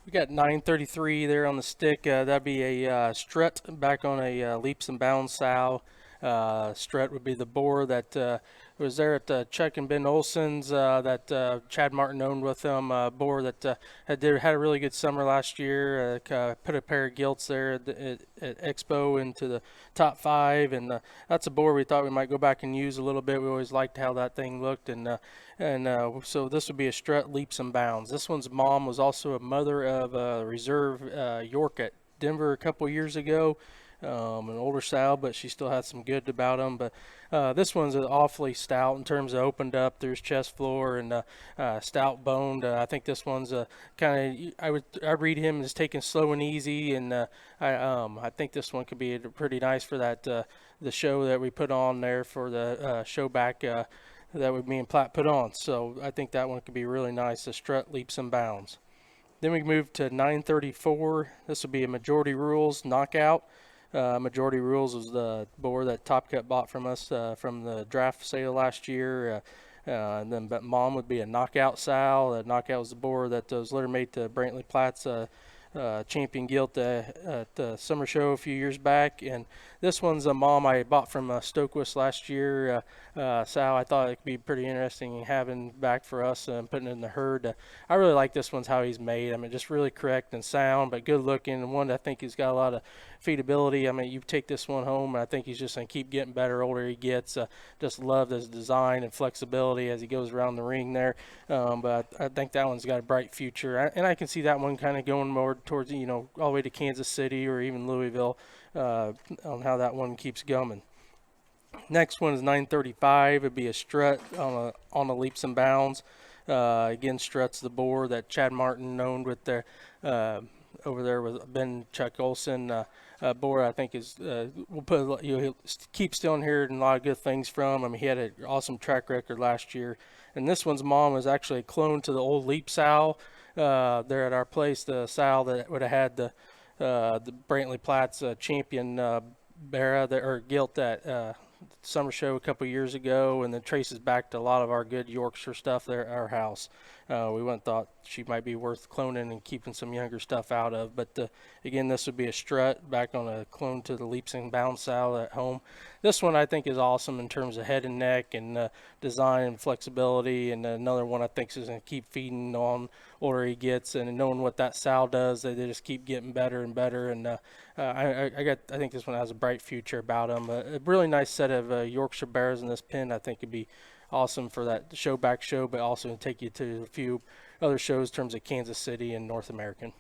We got 933 there on the stick. That'd be a strut back on a leaps and bounds sow. Strut would be the boar that was there at Chuck and Ben Olson's that Chad Martin owned with them. Boar that had a really good summer last year. Put a pair of gilts there at Expo into the top 5, and that's a boar we thought we might go back and use a little bit. We always liked how that thing looked, and so this would be a strut leaps and bounds. This one's mom was also a mother of a reserve York at Denver a couple years ago. An older sow, but she still has some good about them. But this one's awfully stout in terms of opened up. There's chest floor and stout boned. I think this one's kind of I read him as taking slow and easy, and I think this one could be pretty nice for that the show that we put on there for the show back. That would me and Platt put on. So I think that one could be really nice. The strut leaps and bounds. Then we move to 934. This will be a Majority Rules knockout. Majority Rules was the boar that Top Cut bought from us from the draft sale last year. And then but mom would be a knockout sow. The knockout was the boar that was litter mate to Brantley Platt's champion gilt at the summer show a few years back. And this one's a mom I bought from Stoquist last year. Sow I thought it could be pretty interesting having back for us and putting it in the herd. I really like this one's how he's made. I mean, just really correct and sound, but good looking, and one that I think he's got a lot of feedability. I mean, you take this one home, and I think he's just going to keep getting better older he gets. Just love his design and flexibility as he goes around the ring there. But I think that one's got a bright future, and I can see that one kind of going more towards, all the way to Kansas City or even Louisville on how that one keeps going. Next one is 935. It'd be a strut on the leaps and bounds. Again, strut's the boar that Chad Martin owned with their over there with Ben Chuck Olson. Boar I think is we'll put he'll keep still hearing a lot of good things from. I mean, he had an awesome track record last year, and this one's mom was actually a clone to the old Leap sow there at our place. The sow that would have had the Brantley Platt's champion Barra or gilt that summer show a couple years ago, and then traces back to a lot of our good Yorkshire stuff there at our house. We went and thought she might be worth cloning and keeping some younger stuff out of. But again, this would be a strut back on a clone to the leaps and bounds sow at home. This one I think is awesome in terms of head and neck and design and flexibility, and another one I think is going to keep feeding on older he gets, and knowing what that sow does, they just keep getting better and better. And I think this one has a bright future about him. A really nice set of Yorkshire Bears in this pen. I think would be awesome for that show, but also take you to a few other shows in terms of Kansas City and North American.